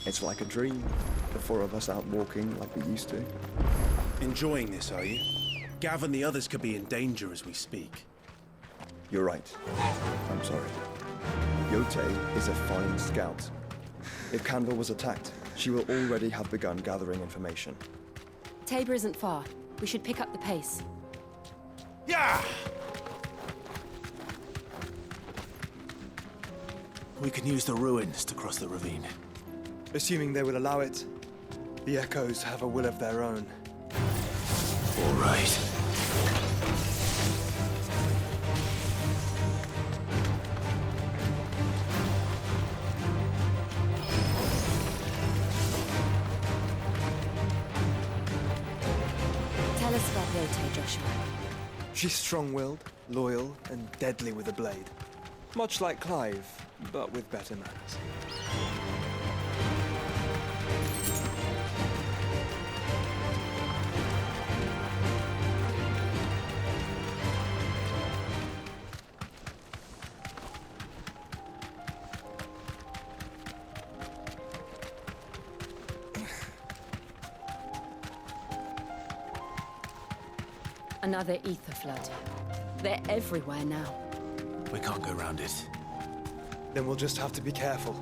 It's like a dream. The four of us out walking like we used to. Enjoying this, are you? Gav and the others could be in danger as we speak. You're right. I'm sorry. Yote is a fine scout. If Canva was attacked, she will already have begun gathering information. Tabor isn't far. We should pick up the pace. Yeah! We can use the ruins to cross the ravine. Assuming they will allow it, the Echoes have a will of their own. All right. Tell us about Yote, Joshua. She's strong-willed, loyal, and deadly with a blade. Much like Clive, but with better manners. Another ether flood. They're everywhere now. We can't go round it. Then we'll just have to be careful.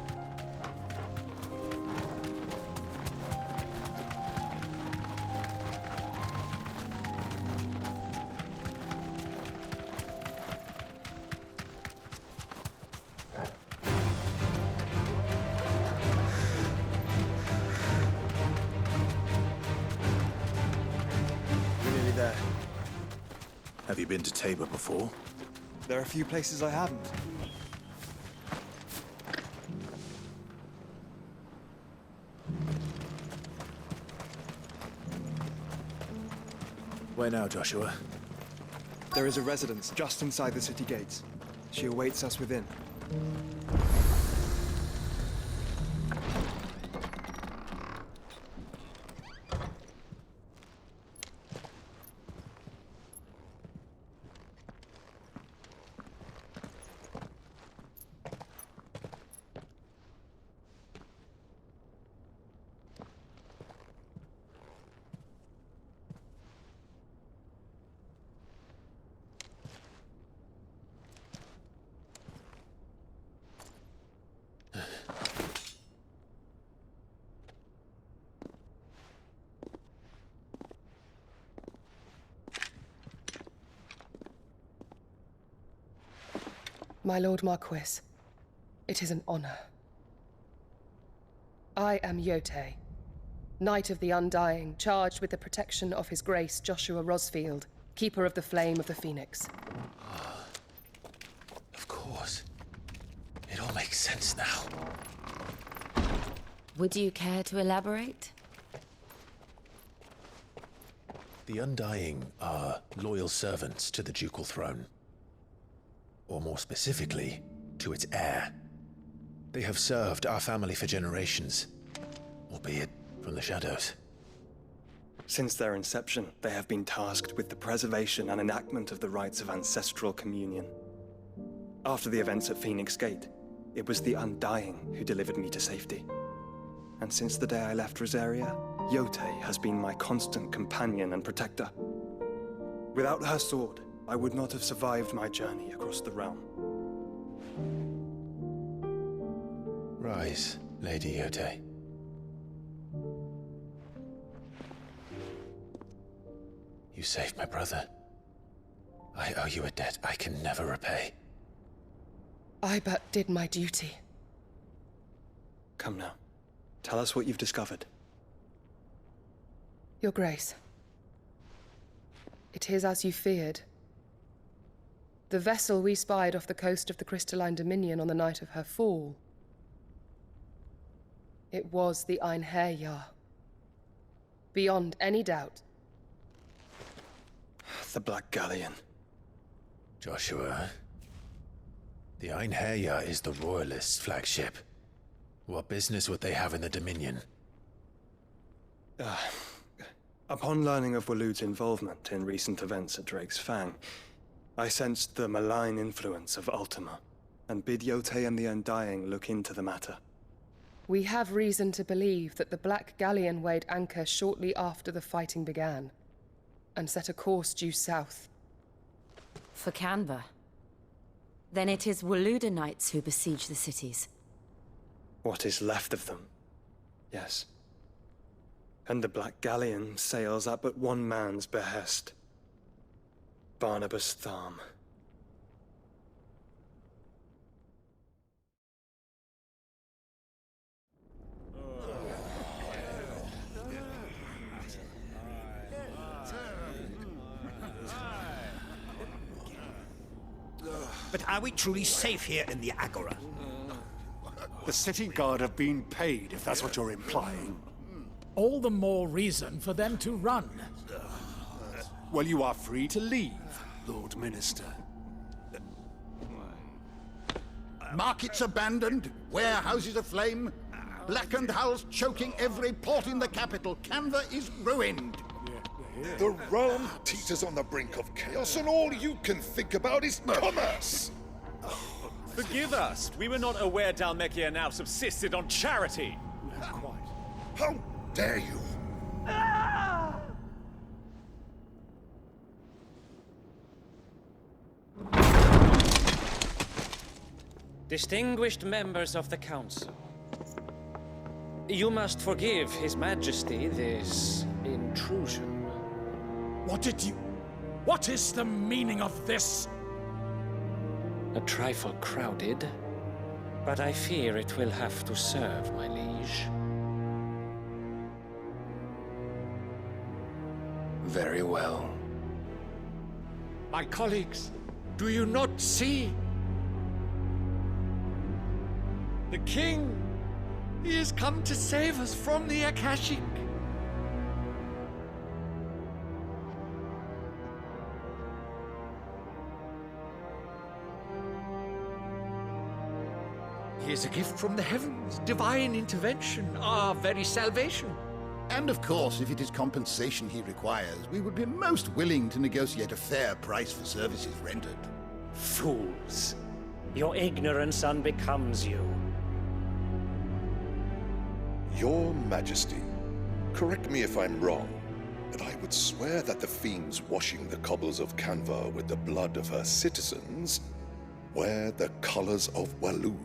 We're nearly there. Have you been to Tabor before? There are a few places I haven't. Where now, Joshua? There is a residence just inside the city gates. She awaits us within. My Lord Marquis, it is an honor. I am Yote, Knight of the Undying, charged with the protection of His Grace Joshua Rosfield, Keeper of the Flame of the Phoenix. Of course. It all makes sense now. Would you care to elaborate? The Undying are loyal servants to the ducal throne. Or more specifically, to its heir. They have served our family for generations, albeit from the shadows. Since their inception, they have been tasked with the preservation and enactment of the rites of ancestral communion. After the events at Phoenix Gate, it was the Undying who delivered me to safety. And since the day I left Rosaria, Yote has been my constant companion and protector. Without her sword, I would not have survived my journey across the realm. Rise, Lady Yote. You saved my brother. I owe you a debt I can never repay. I but did my duty. Come now. Tell us what you've discovered. Your Grace. It is as you feared. The vessel we spied off the coast of the Crystalline Dominion on the night of her fall. It was the Einherjar. Beyond any doubt. The Black Galleon. Joshua, the Einherjar is the Royalists' flagship. What business would they have in the Dominion? Upon learning of Waloed's involvement in recent events at Drake's Fang, I sensed the malign influence of Ultima, and bid Yote and the Undying look into the matter. We have reason to believe that the Black Galleon weighed anchor shortly after the fighting began, and set a course due south. For Canva. Then it is Waluda knights who besiege the cities. What is left of them? Yes. And the Black Galleon sails at but one man's behest. Barnabas Tharm. But are we truly safe here in the Agora? The city guard have been paid, if that's what you're implying. All the more reason for them to run. Well, you are free to leave, Lord Minister. Markets abandoned, warehouses aflame, blackened hulls choking every port in the capital. Canva is ruined. The realm teeters on the brink of chaos, and all you can think about is commerce! Forgive us. We were not aware Dhalmekia now subsisted on charity. How dare you! Distinguished members of the Council, you must forgive His Majesty this intrusion. What is the meaning of this? A trifle crowded, but I fear it will have to serve, my liege. Very well. My colleagues, do you not see? The king! He has come to save us from the Akashic! He is a gift from the heavens, divine intervention, our very salvation. And of course, if it is compensation he requires, we would be most willing to negotiate a fair price for services rendered. Fools! Your ignorance unbecomes you. Your Majesty, correct me if I'm wrong, but I would swear that the fiends washing the cobbles of Canva with the blood of her citizens wear the colors of Walud.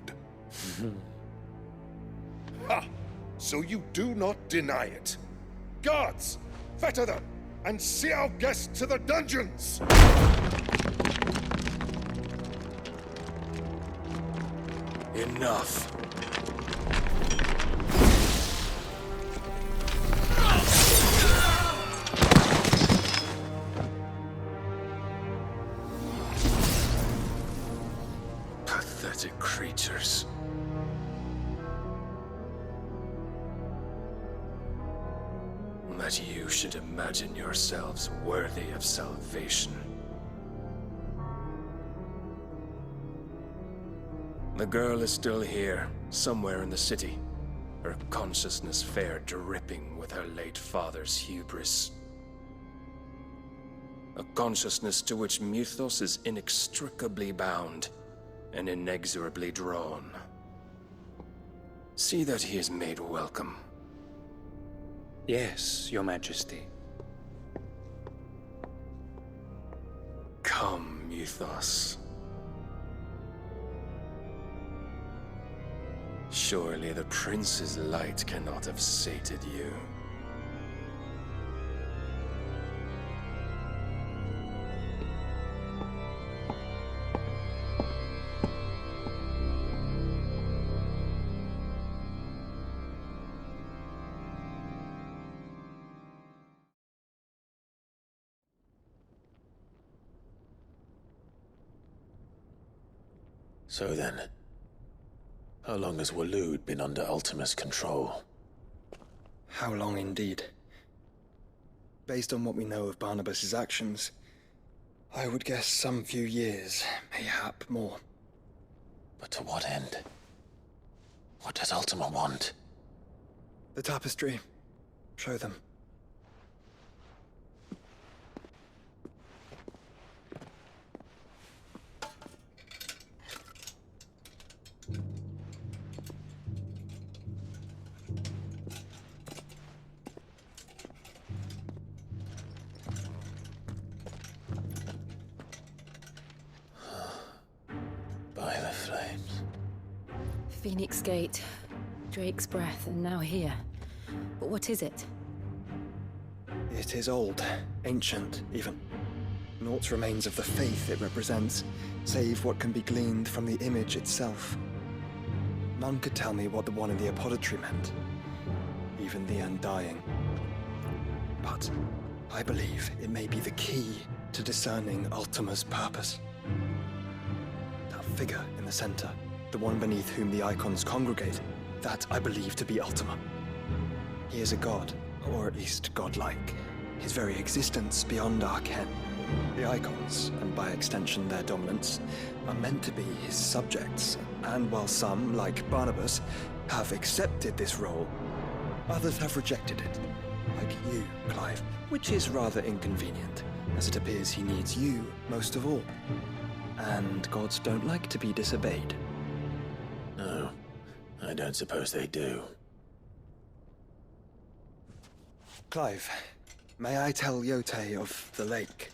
Ha! So you do not deny it. Guards, fetter them, and see our guests to the dungeons! Enough. Pathetic creatures. That you should imagine yourselves worthy of salvation. The girl is still here, somewhere in the city. Her consciousness fair dripping with her late father's hubris. A consciousness to which Mythos is inextricably bound and inexorably drawn. See that he is made welcome. Yes, Your Majesty. Come, Mythos. Surely the prince's light cannot have sated you. So then, how long has Walud been under Ultima's control? How long indeed? Based on what we know of Barnabas's actions, I would guess some few years, mayhap more. But to what end? What does Ultima want? The tapestry. Show them. Phoenix Gate, Drake's Breath, and now here. But what is it? It is old, ancient, even. Naught remains of the faith it represents, save what can be gleaned from the image itself. None could tell me what the one in the apothecary meant, even the Undying. But I believe it may be the key to discerning Ultima's purpose. That figure in the center, the one beneath whom the icons congregate, that I believe to be Ultima. He is a god, or at least godlike, his very existence beyond our ken. The icons, and by extension their dominants, are meant to be his subjects, and while some, like Barnabas, have accepted this role, others have rejected it, like you, Clive, which is rather inconvenient, as it appears he needs you most of all. And gods don't like to be disobeyed. No, I don't suppose they do. Clive, may I tell Yote of the lake?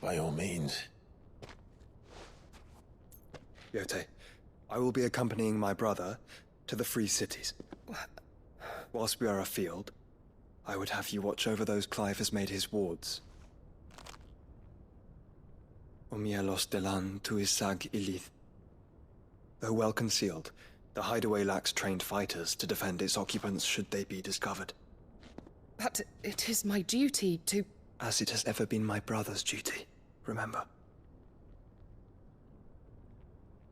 By all means. Yote, I will be accompanying my brother to the Free Cities. Whilst we are afield, I would have you watch over those Clive has made his wards. Omielos delan tuisag ilith. Though well concealed, the hideaway lacks trained fighters to defend its occupants should they be discovered. But it is my duty to... As it has ever been my brother's duty, remember.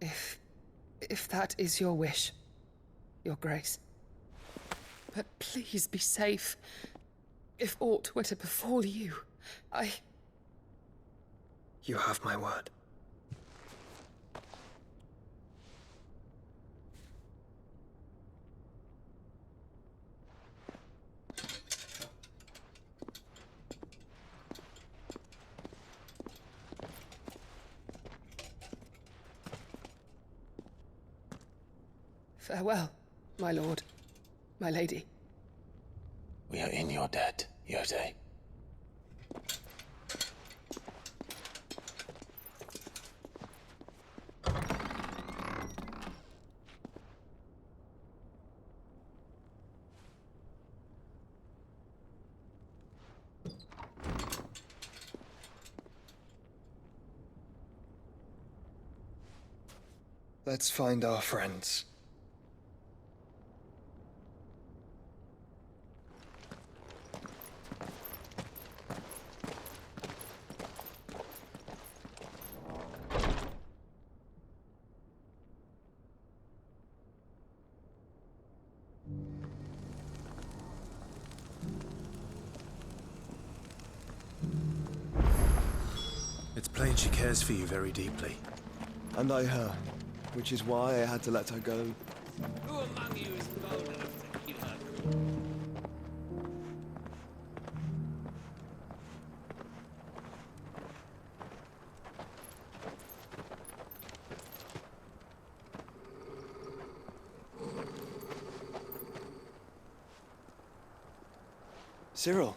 If that is your wish, Your Grace. But please be safe. If aught were to befall you, You have my word. Farewell, my lord, my lady. We are in your debt, Yote. Let's find our friends. It's plain she cares for you very deeply. And I her, which is why I had to let her go. Who among you is bold enough to kill her? Cyril.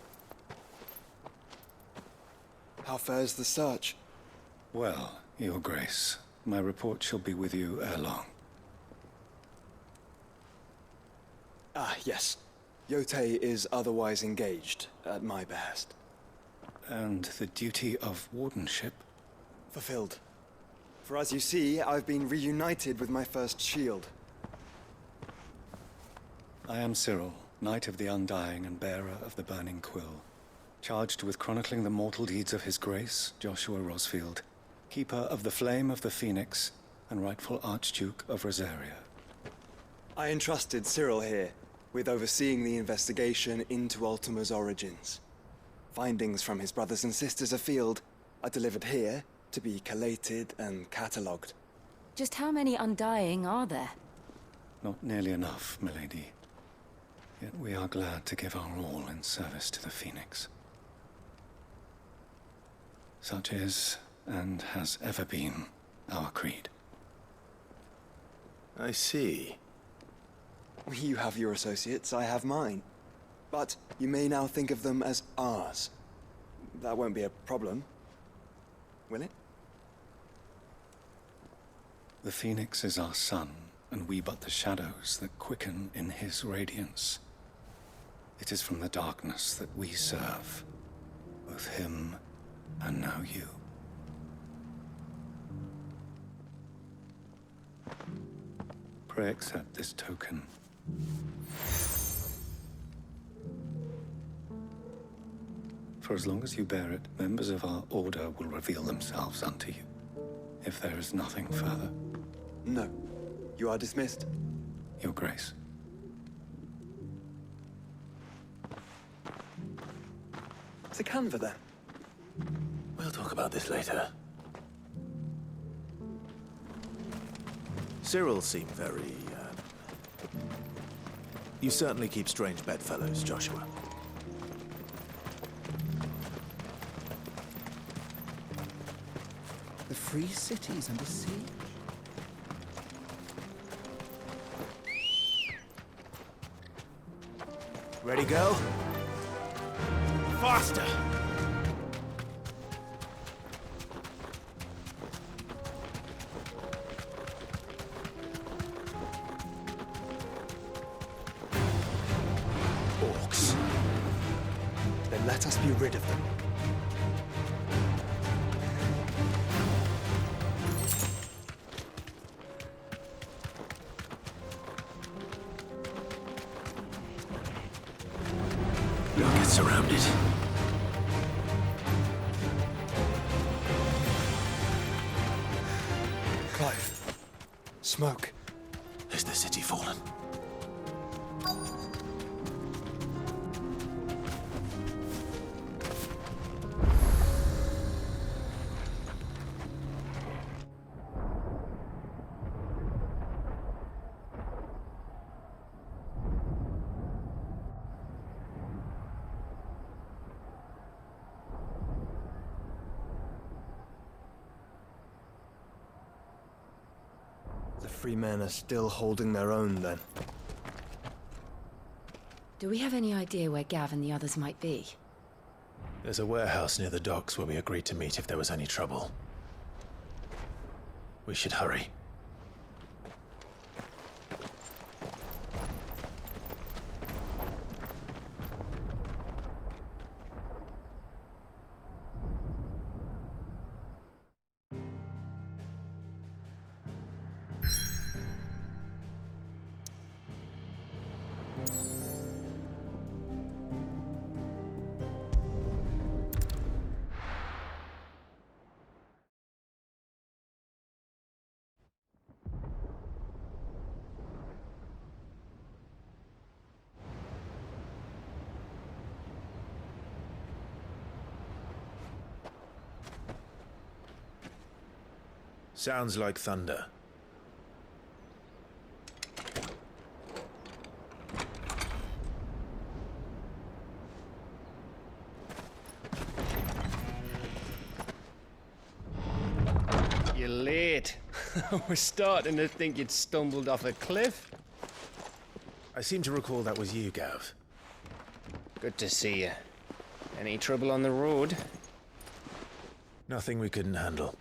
How fares the search? Well, Your Grace, my report shall be with you ere long. Ah, yes. Yote is otherwise engaged, at my behest. And the duty of wardenship? Fulfilled. For as you see, I've been reunited with my first shield. I am Cyril, Knight of the Undying and bearer of the Burning Quill, charged with chronicling the mortal deeds of His Grace, Joshua Rosfield, Keeper of the Flame of the Phoenix, and rightful Archduke of Rosaria. I entrusted Cyril here with overseeing the investigation into Ultima's origins. Findings from his brothers and sisters afield are delivered here to be collated and catalogued. Just how many Undying are there? Not nearly enough, milady. Yet we are glad to give our all in service to the Phoenix. Such is, and has ever been, our creed. I see. You have your associates, I have mine. But you may now think of them as ours. That won't be a problem, will it? The Phoenix is our sun, and we but the shadows that quicken in his radiance. It is from the darkness that we serve, both him and now you. Pray accept this token. For as long as you bear it, members of our order will reveal themselves unto you, if there is nothing further. No. You are dismissed. Your Grace. It's a Canva, then. We'll talk about this later. Cyril seemed very, You certainly keep strange bedfellows, Joshua. The free city's under siege. Ready, go? Faster! Orcs. Then let us be rid of them. You'll get surrounded. Clive. Smoke. Is the city fallen? The free men are still holding their own, then. Do we have any idea where Gav and the others might be? There's a warehouse near the docks where we agreed to meet if there was any trouble. We should hurry. Sounds like thunder. You're late. We're starting to think you'd stumbled off a cliff. I seem to recall that was you, Gav. Good to see you. Any trouble on the road? Nothing we couldn't handle.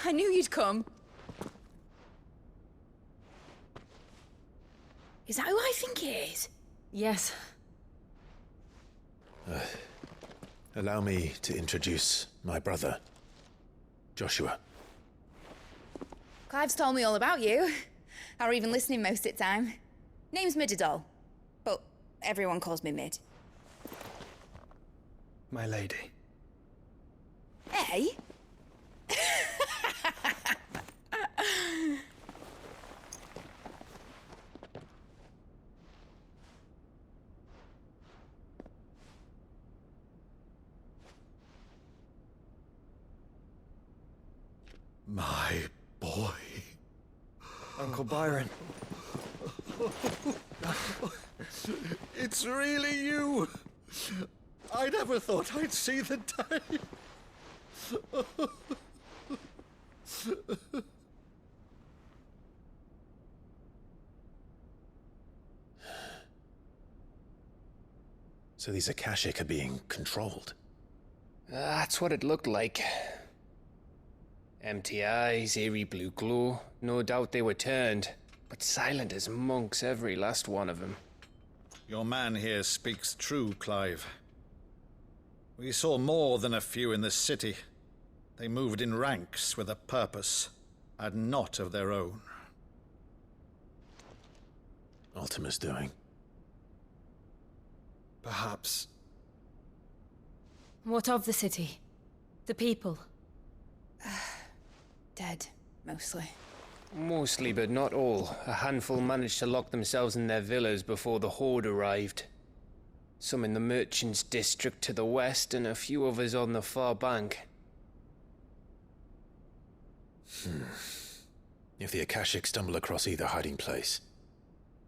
I knew you'd come. Is that who I think it is? Yes. Allow me to introduce my brother, Joshua. Clive's told me all about you. Or even listening most of the time. Name's Midadol, but everyone calls me Mid. My lady. Hey? My boy. Uncle Byron. It's really you. I never thought I'd see the day. So these Akashic are being controlled? That's what it looked like. Empty eyes, eerie blue glow. No doubt they were turned, but silent as monks, every last one of them. Your man here speaks true, Clive. We saw more than a few in this city. They moved in ranks with a purpose, and not of their own. Ultima's doing. Perhaps. What of the city? The people? Dead, mostly. Mostly, but not all. A handful managed to lock themselves in their villas before the Horde arrived. Some in the Merchants' District to the west, and a few others on the far bank. If the Akashic stumble across either hiding place,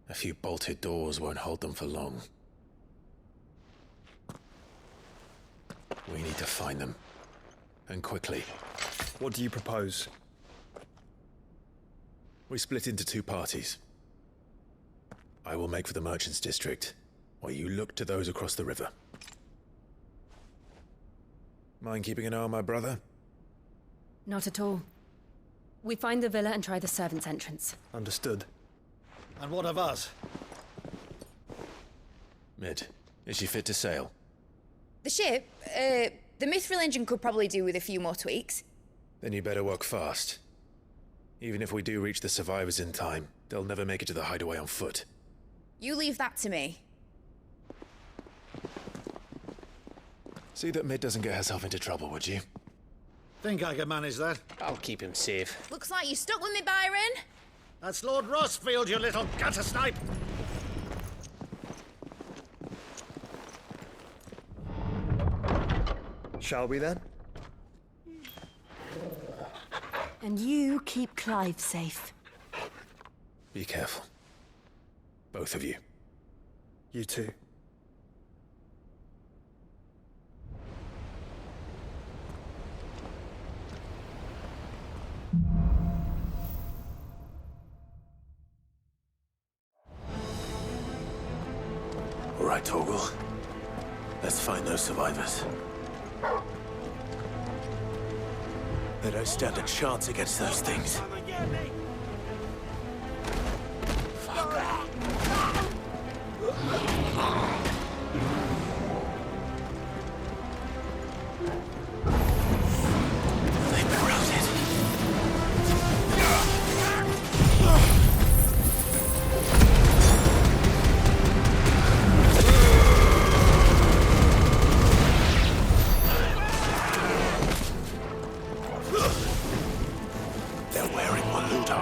a few bolted doors won't hold them for long. We need to find them. And quickly. What do you propose? We split into two parties. I will make for the Merchants' District, while you look to those across the river. Mind keeping an eye on my brother? Not at all. We find the villa and try the servants' entrance. Understood. And what of us? Mid, is she fit to sail? The ship, the Mithril engine could probably do with a few more tweaks. Then you better work fast. Even if we do reach the survivors in time, they'll never make it to the hideaway on foot. You leave that to me. See that Mid doesn't get herself into trouble, would you? Think I can manage that? I'll keep him safe. Looks like you stuck with me, Byron. That's Lord Rossfield, you little gutter snipe! Shall we then? And you keep Clive safe. Be careful. Both of you. You too. All right, Torgal. Let's find those survivors. They don't stand a chance against those things. They've been routed. They're wearing Waluda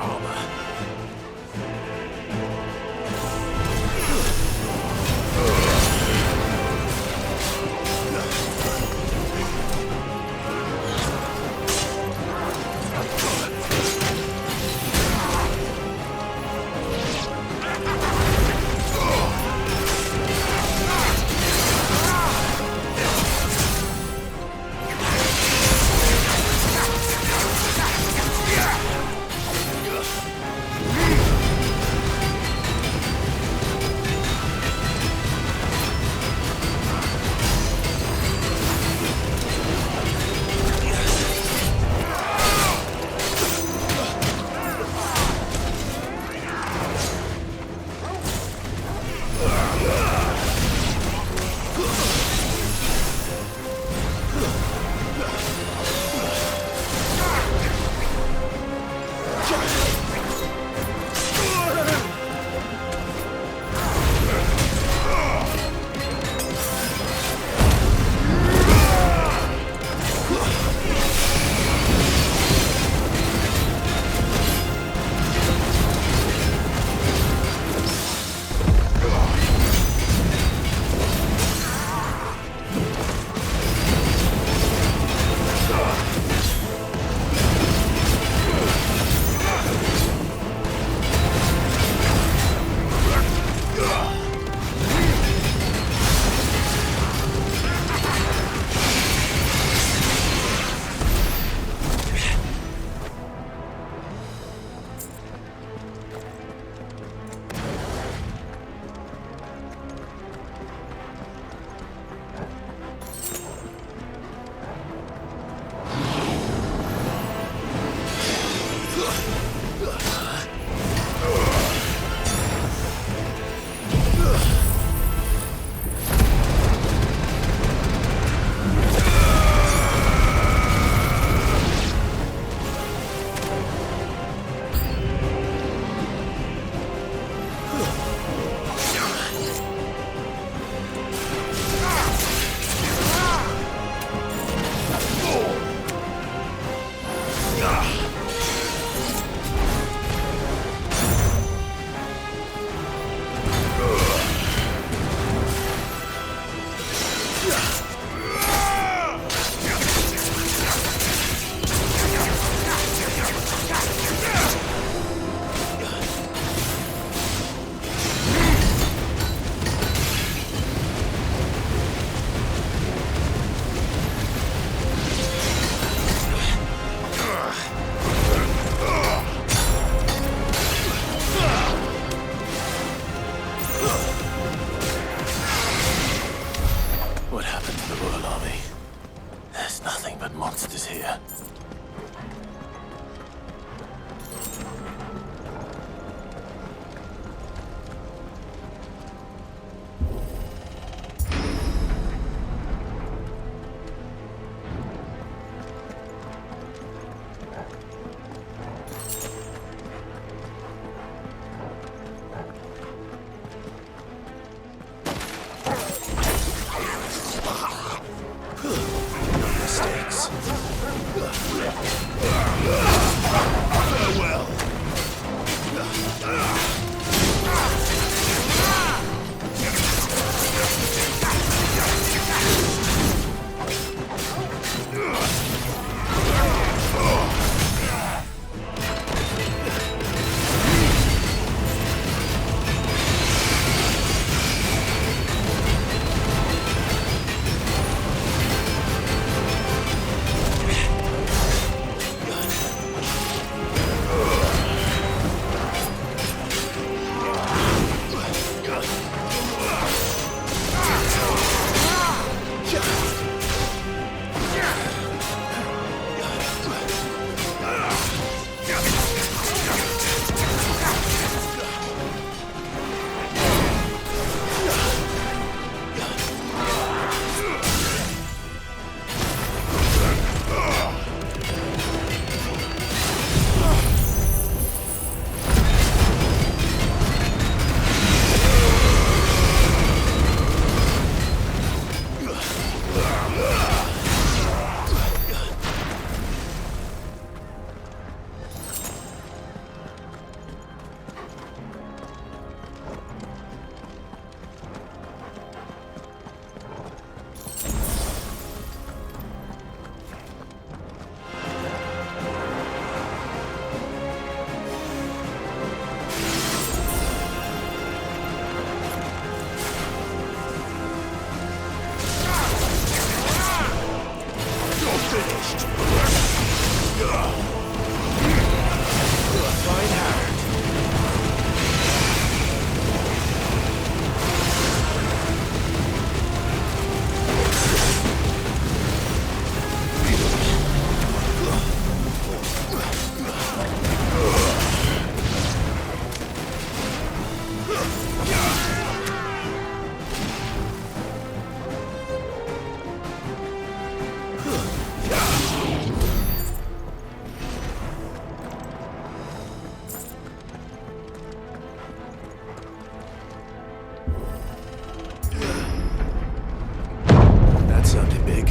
big.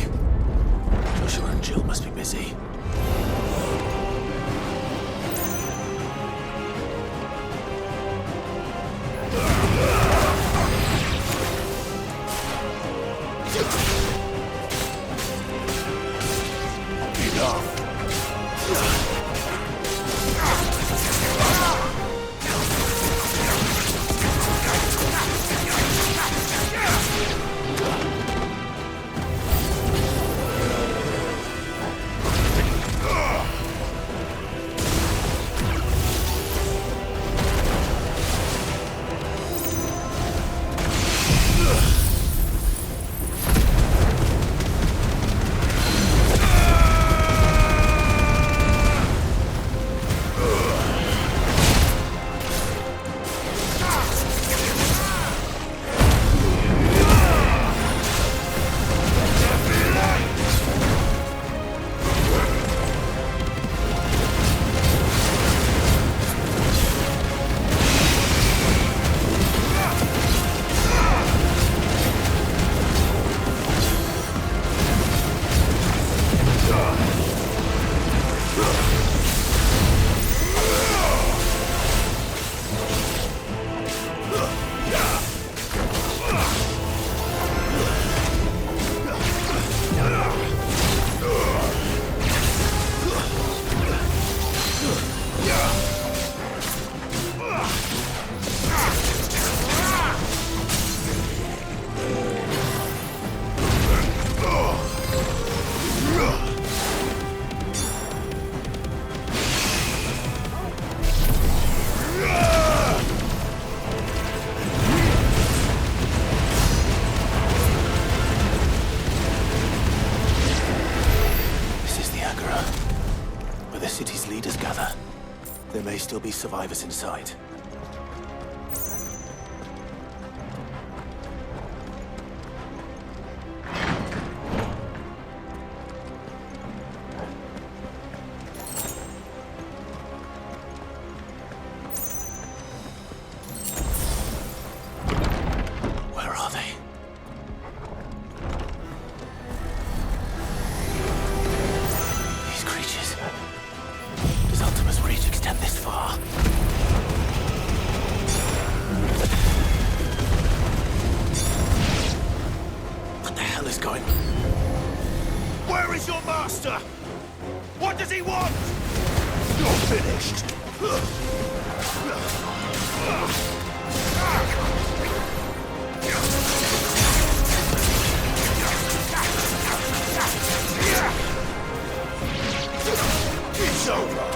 Joshua and Jill must be busy. Still be survivors inside. Where are they? These creatures. Does Ultima's reach extend this far? What the hell is going on? Where is your master? What does he want? You're finished. It's over.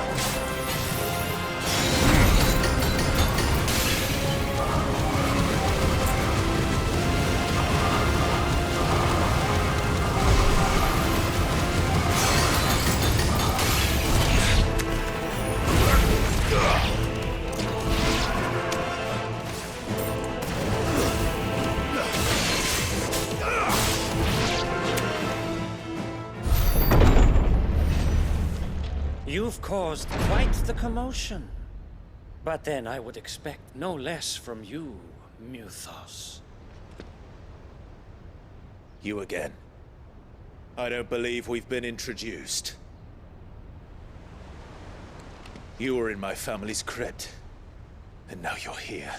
You've caused quite the commotion. But then I would expect no less from you, Muthos. You again. I don't believe we've been introduced. You were in my family's crypt. And now you're here.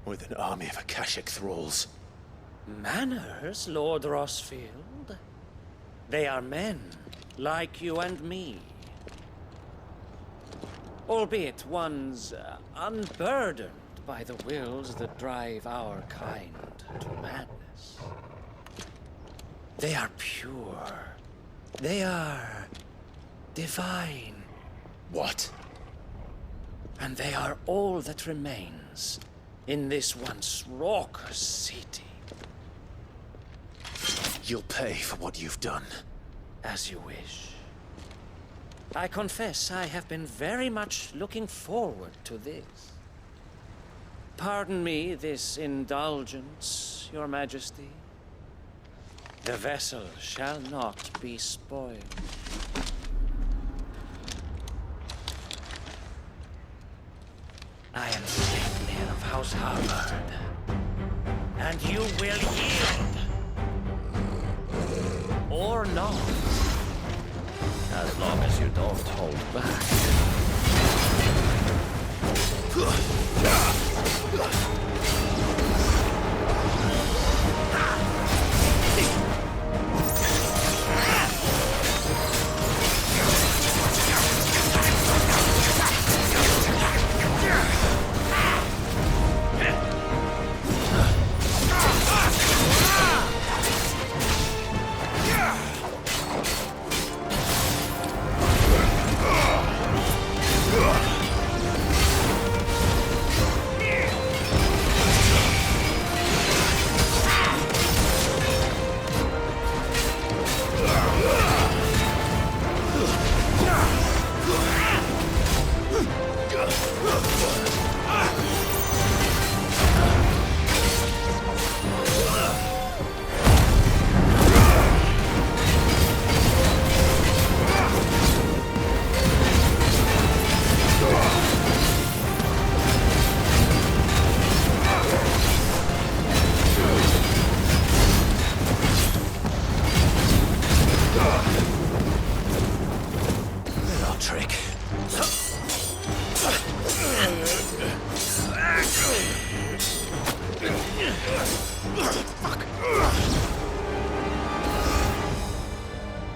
With an army of Akashic thralls. Manners, Lord Rosfield? They are men, like you and me. Albeit ones unburdened by the wills that drive our kind to madness. They are pure. They are divine. What? And they are all that remains in this once raucous city. You'll pay for what you've done. As you wish. I confess I have been very much looking forward to this. Pardon me this indulgence, Your Majesty. The vessel shall not be spoiled. I am Sigmund of House Harvard, and you will yield. or not. As long as you don't hold back.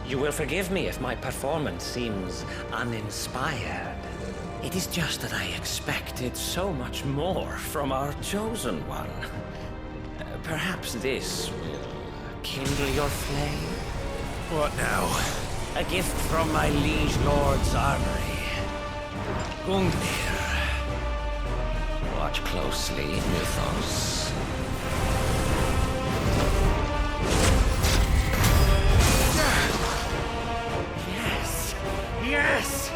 You will forgive me if my performance seems uninspired. It is just that I expected so much more from our chosen one. Perhaps this will kindle your flame? What now? A gift from my liege lord's armory. Gungnir. Watch closely, Mythos. Yes! Yes!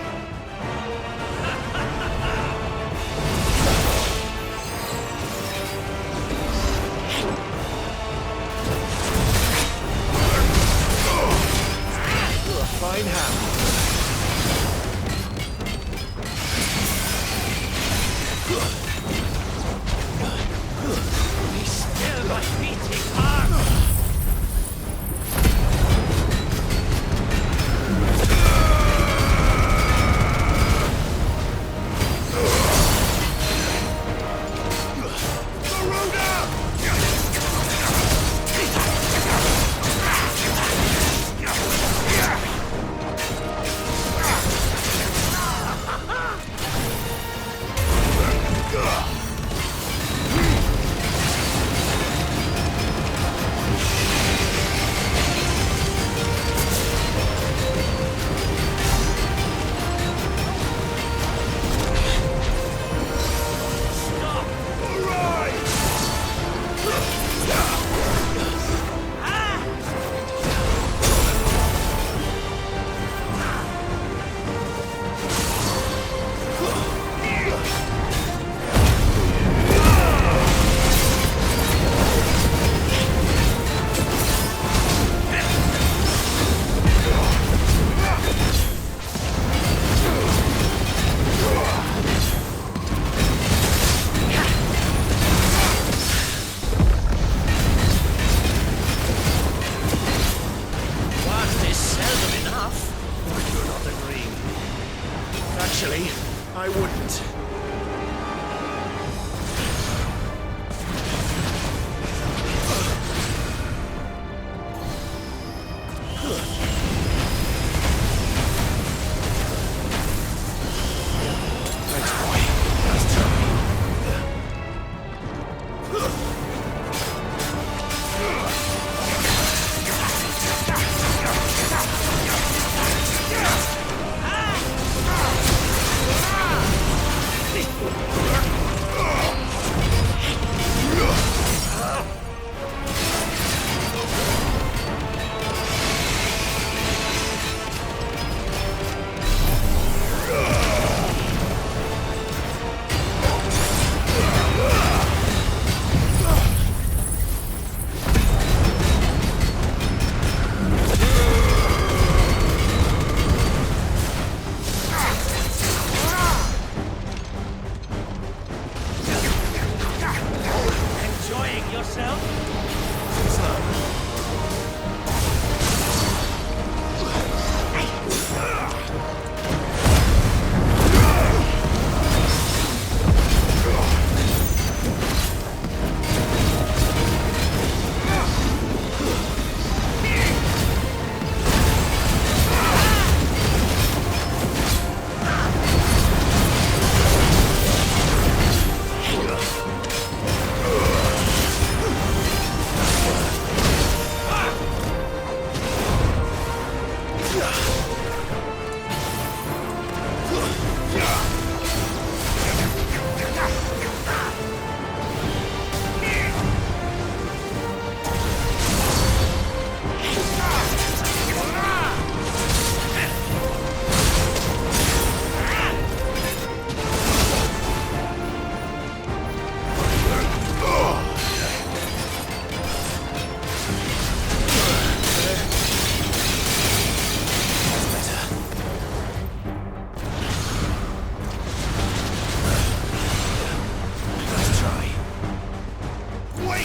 Fine hand.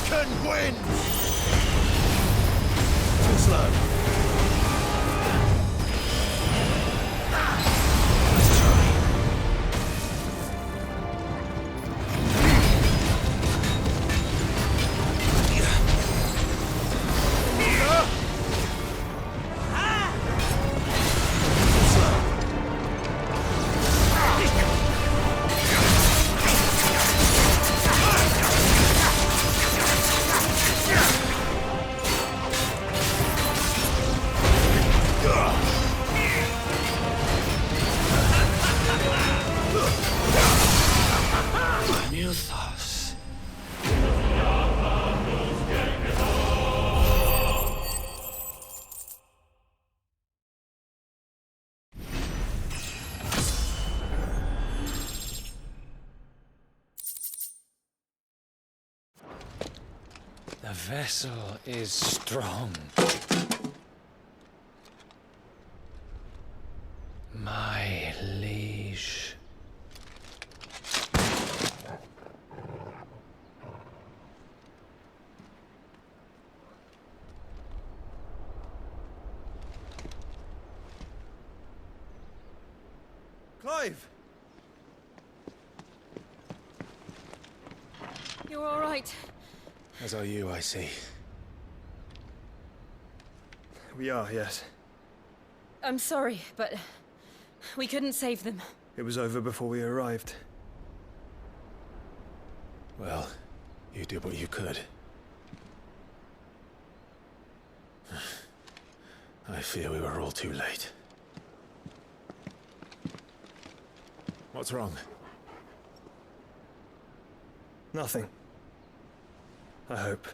Kraken wins! Too slow. Let's try. Mythos. The vessel is strong. My liege. Clive! You're all right. As are you, I see. We are, yes. I'm sorry, but we couldn't save them. It was over before we arrived. Well, you did what you could. I fear we were all too late. What's wrong? Nothing. I hope.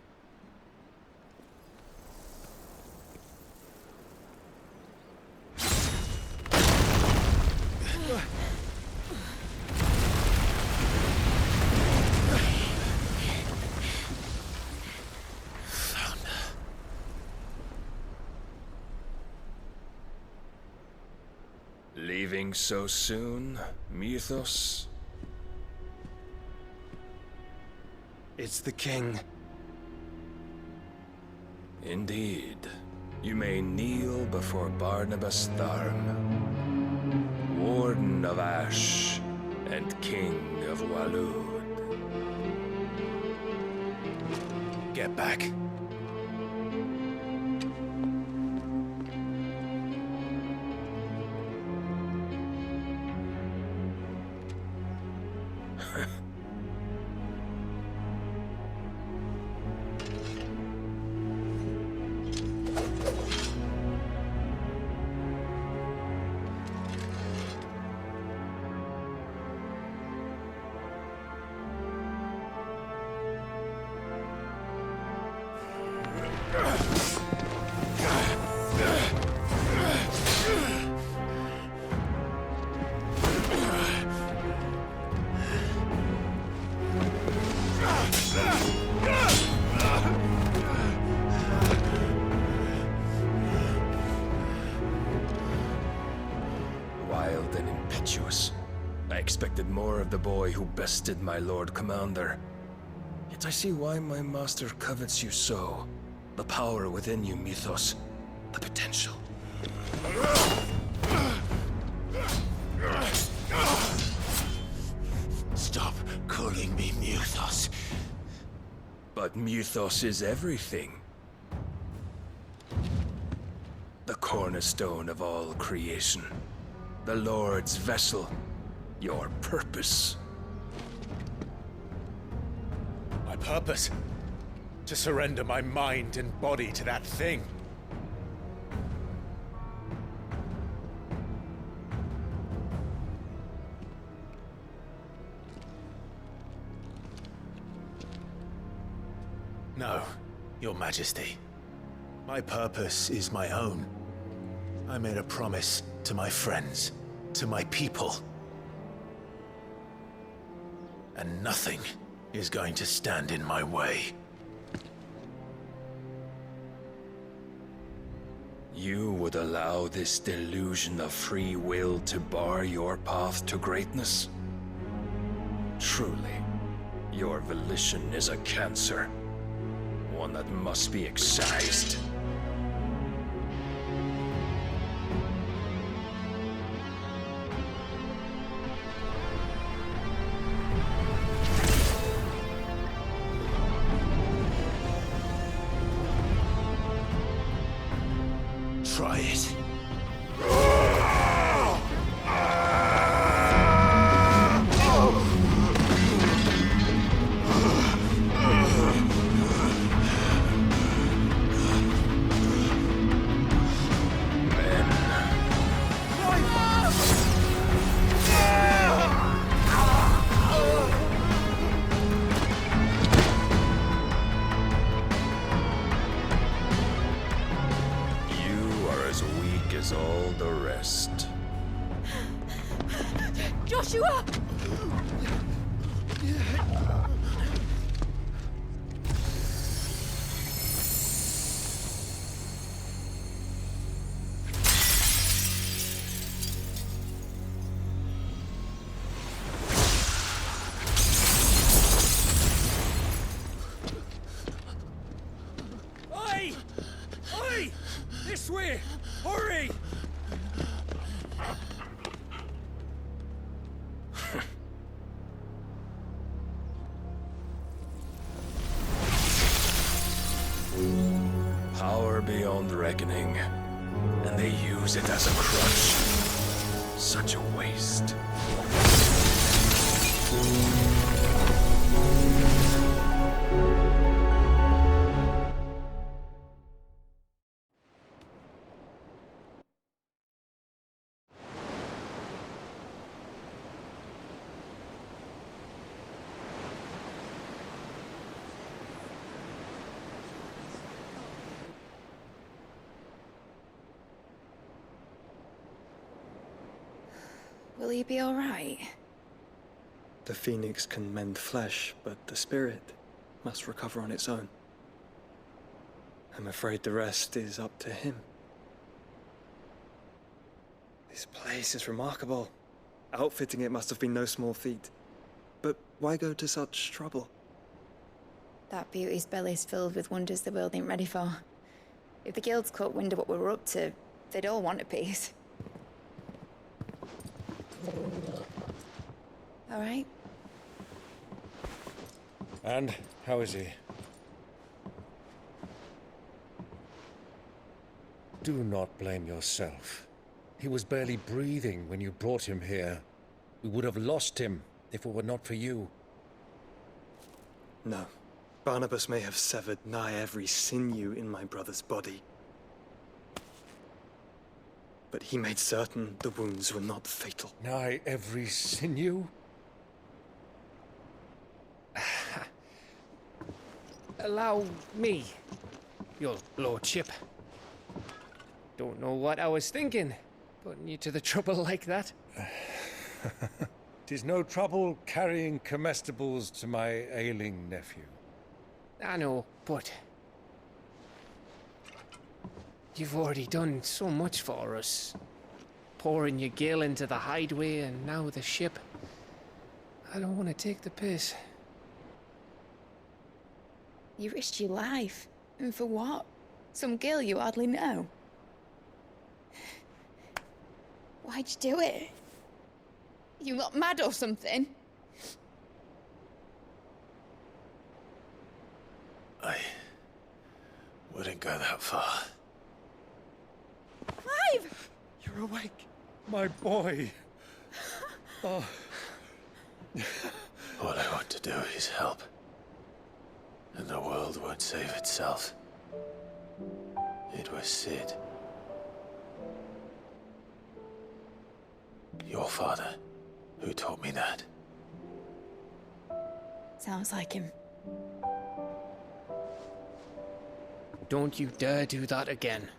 Leaving so soon, Mythos? It's the king. Indeed. You may kneel before Barnabas Tharm, Warden of Ash and King of Waloed. Get back. Wild and impetuous. I expected more of the boy who bested my Lord Commander. Yet I see why my master covets you so. The power within you, Mythos. The potential. Stop calling me Mythos. But Mythos is everything. The cornerstone of all creation. The Lord's vessel. Your purpose. My purpose? To surrender my mind and body to that thing. No, Your Majesty. My purpose is my own. I made a promise to my friends, to my people. And nothing is going to stand in my way. You would allow this delusion of free will to bar your path to greatness? Truly, your volition is a cancer. one that must be excised. Try it. All the rest. Joshua! Oi! Oi! This way! Hurry! Power beyond reckoning, and they use it as a crutch. Such a waste. Will he be all right? The phoenix can mend flesh, but the spirit must recover on its own. I'm afraid the rest is up to him. This place is remarkable. Outfitting it must have been no small feat. But why go to such trouble? That beauty's belly's filled with wonders the world ain't ready for. If the guilds caught wind of what we were up to, they'd all want a piece. All right? And how is he? Do not blame yourself. He was barely breathing when you brought him here. We would have lost him if it were not for you. No. Barnabas may have severed nigh every sinew in my brother's body. But he made certain the wounds were not fatal. Nigh every sinew? Allow me, your lordship. Don't know what I was thinking, putting you to the trouble like that. 'Tis no trouble carrying comestibles to my ailing nephew. I know, but you've already done so much for us. Pouring your gil into the hideaway and now the ship. I don't want to take the piss. You risked your life. And for what? Some girl you hardly know. Why'd you do it? You not mad or something? I wouldn't go that far. Clive! You're awake, my boy. Oh. All I want to do is help. And the world won't save itself. It was Sid. Your father, who taught me that. Sounds like him. Don't you dare do that again.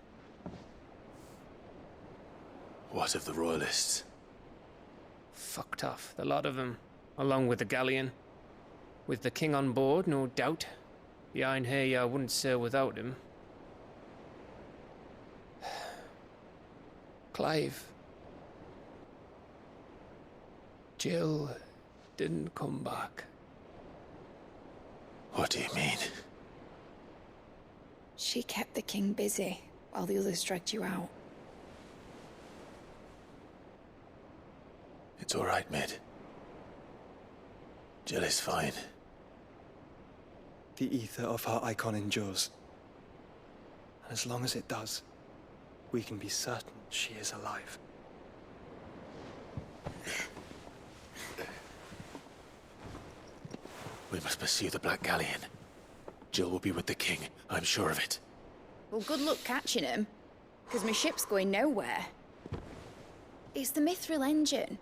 What of the Royalists? Fucked off, the lot of them, along with the galleon. With the king on board, no doubt. Behind here, I wouldn't sail without him. Clive. Jill didn't come back. What do you mean? She kept the king busy while the others dragged you out. It's all right, Mid. Jill is fine. The ether of her icon endures. And as long as it does, we can be certain she is alive. We must pursue the Black Galleon. Jill will be with the king, I'm sure of it. Well, good luck catching him, because my ship's going nowhere. It's the Mithril engine.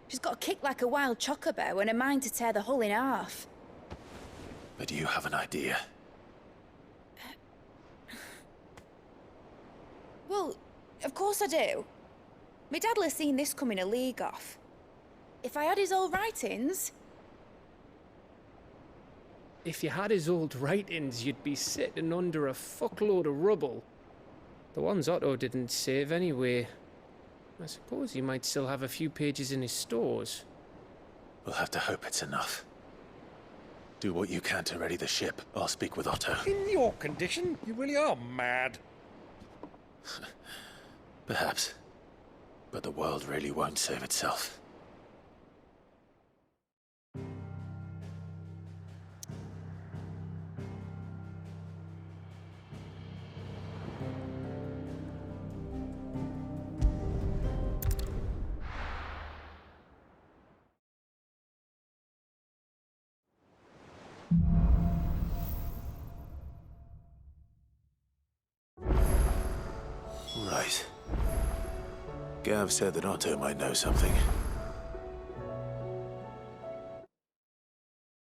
She's got a kick like a wild chocobo and a mind to tear the hull in half. But do you have an idea? Well, of course I do. My dad'll have seen this coming a league off. If I had his old writings... If you had his old writings, you'd be sitting under a fuckload of rubble. The ones Otto didn't save anyway. I suppose he might still have a few pages in his stores. We'll have to hope it's enough. Do what you can to ready the ship. I'll speak with Otto. In your condition, you really are mad. Perhaps. But the world really won't save itself. Right. Gav said that Otto might know something.